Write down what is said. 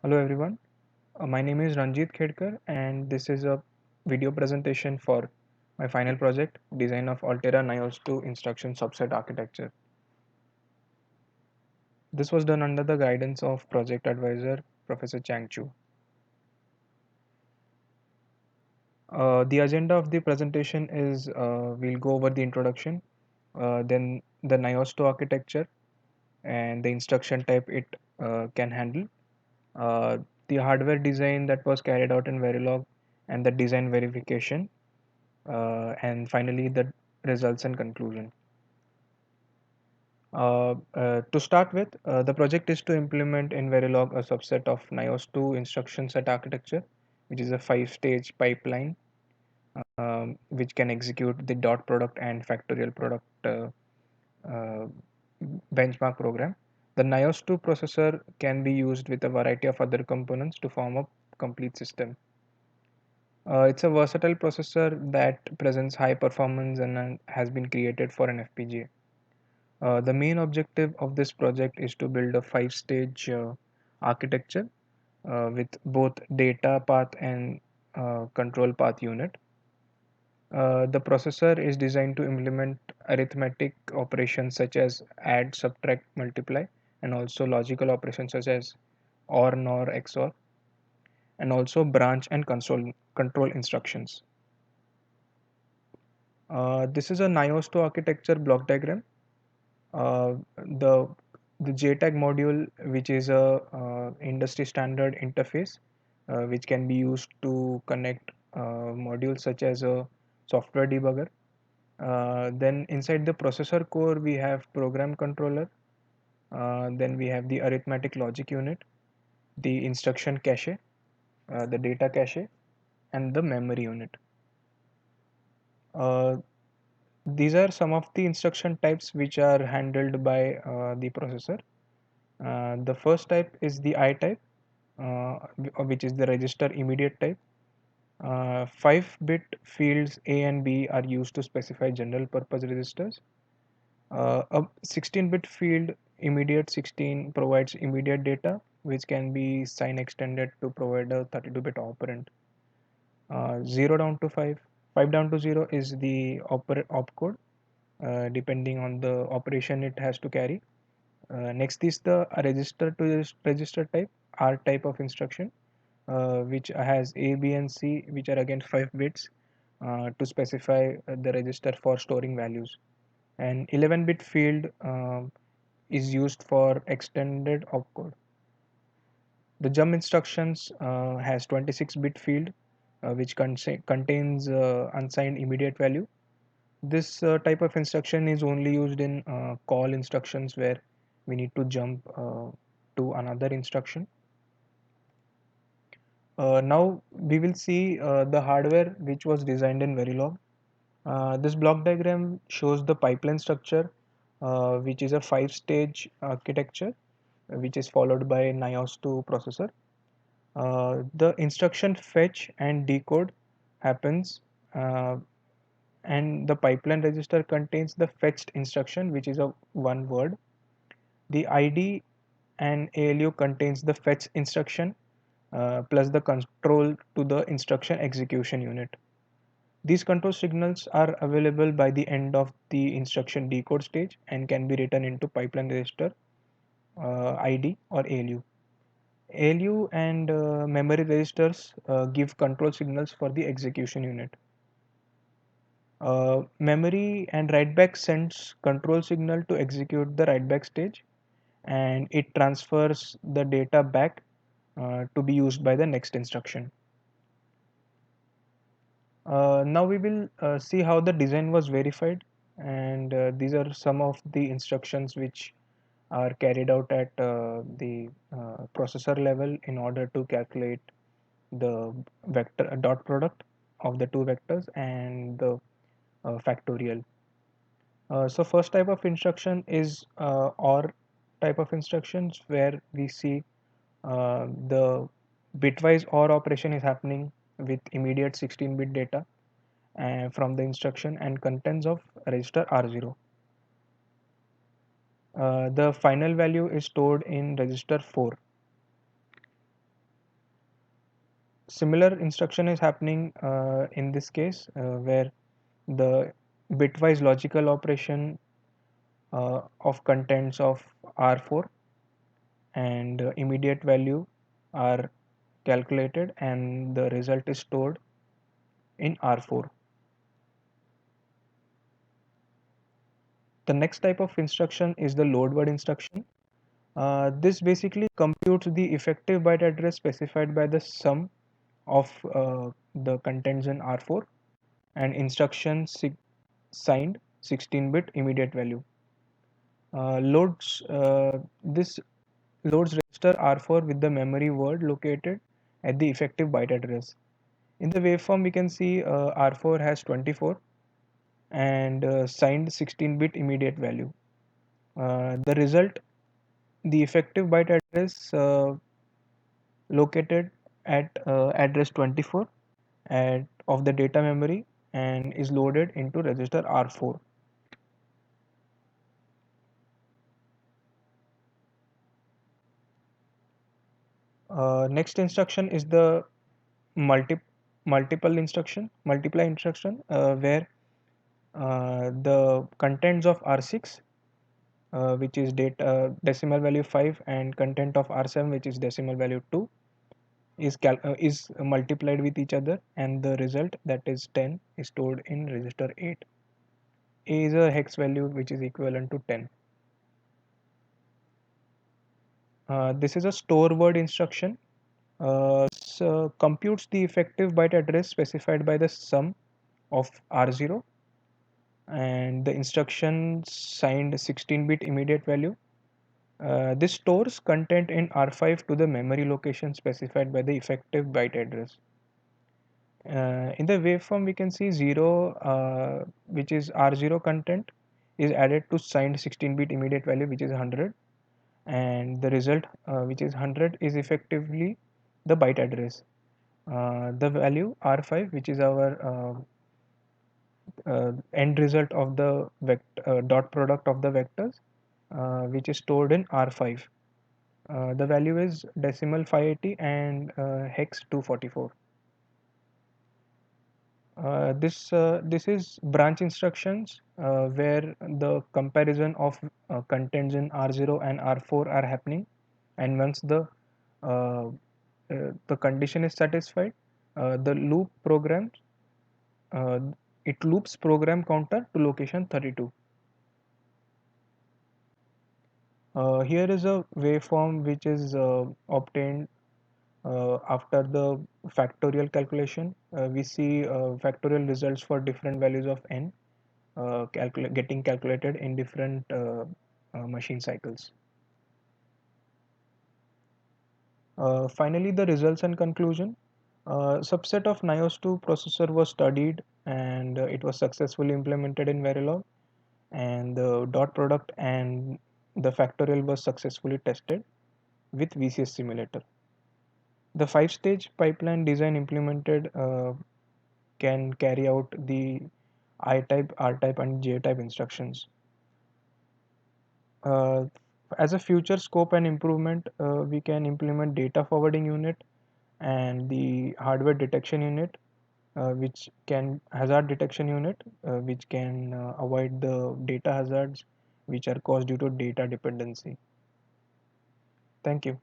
Hello everyone, my name is Ranjit Khedkar and this is a video presentation for my final project, design of Altera NIOS 2 instruction subset architecture. This was done under the guidance of project advisor Professor Chang Chu. The agenda of the presentation is we'll go over the introduction, then the NIOS 2 architecture and the instruction type it can handle, uh, the hardware design that was carried out in Verilog and the design verification, and finally the results and conclusion. To start with, the project is to implement in Verilog a subset of NIOS 2 instruction set architecture, which is a 5-stage pipeline which can execute the dot product and factorial product uh, benchmark program. The NIOS 2 processor can be used with a variety of other components to form a complete system. It's a versatile processor that presents high performance and has been created for an FPGA. The main objective of this project is to build a 5-stage architecture with both data path and control path unit. The processor is designed to implement arithmetic operations such as add, subtract, multiply, and also logical operations such as OR, NOR, XOR, and also branch and control instructions. This is a NIOS 2 architecture block diagram. Uh, the the JTAG module, which is a industry standard interface, which can be used to connect modules such as a software debugger. Then inside the processor core, we have program controller. Then we have the arithmetic logic unit, the instruction cache, the data cache, and the memory unit. Uh, these are some of the instruction types which are handled by the processor. The first type is the I type, which is the register immediate type. 5-bit fields A and B are used to specify general purpose registers. A 16-bit field immediate 16 provides immediate data, which can be sign extended to provide a 32-bit operand. 0 down to 5, 5 down to 0 is the opcode, depending on the operation it has to carry. Next is the register to register type, R type of instruction, which has A, B, and C, which are again 5 bits to specify the register for storing values. An 11-bit field is used for extended opcode. The jump instructions has 26-bit field, which contains unsigned immediate value. This type of instruction is only used in call instructions where we need to jump to another instruction. Now we will see the hardware which was designed in Verilog. This block diagram shows the pipeline structure, which is a 5-stage architecture, which is followed by NIOS 2 processor. The instruction fetch and decode happens, and the pipeline register contains the fetched instruction, which is a one word. The ID and ALU contains the fetch instruction plus the control to the instruction execution unit. These control signals are available by the end of the instruction decode stage and can be written into pipeline register, ID or ALU. ALU and memory registers give control signals for the execution unit. Memory and write back sends control signal to execute the write back stage, and it transfers the data back to be used by the next instruction. Now we will see how the design was verified, and these are some of the instructions which are carried out at the processor level in order to calculate the vector dot product of the two vectors and the factorial. So first type of instruction is OR type of instructions, where we see the bitwise OR operation is happening with immediate 16-bit data from the instruction and contents of register R0. The final value is stored in register 4. Similar instruction is happening in this case where the bitwise logical operation of contents of R4 and immediate value are calculated and the result is stored in R4. The next type of instruction is the load word instruction. This basically computes the effective byte address specified by the sum of the contents in R4 and instruction signed 16-bit immediate value. This loads register R4 with the memory word located at the effective byte address. In the waveform, we can see R4 has 24 and signed 16-bit immediate value. The result, the effective byte address located at address 24 of the data memory and is loaded into register R4. Next instruction is the multiply instruction, where the contents of R6, which is data decimal value 5, and content of R7, which is decimal value 2, is multiplied with each other, and the result, that is 10, is stored in register 8. A is a hex value which is equivalent to 10. This is a store word instruction. So computes the effective byte address specified by the sum of R0 and the instruction signed 16-bit immediate value. This stores content in R5 to the memory location specified by the effective byte address. In the waveform, we can see 0, which is R0 content, is added to signed 16-bit immediate value, which is 100, and the result, which is 100, is effectively the byte address. The value R5, which is our end result of the dot product of the vectors, which is stored in R5. The value is decimal 580 and hex 244. This is branch instructions where the comparison of contents in R0 and R4 are happening, and once uh, the condition is satisfied, the loop program uh, it loops program counter to location 32. Here is a waveform which is obtained after the factorial calculation. We see factorial results for different values of n getting calculated in different machine cycles. Finally, the results and conclusion. Subset of NIOS 2 processor was studied and it was successfully implemented in Verilog, and the dot product and the factorial was successfully tested with VCS simulator. The 5-stage pipeline design implemented can carry out the I-type, R-type and J-type instructions. Uh, as a future scope and improvement, we can implement data forwarding unit and the hardware detection unit, which can hazard detection unit, which can avoid the data hazards which are caused due to data dependency. Thank you.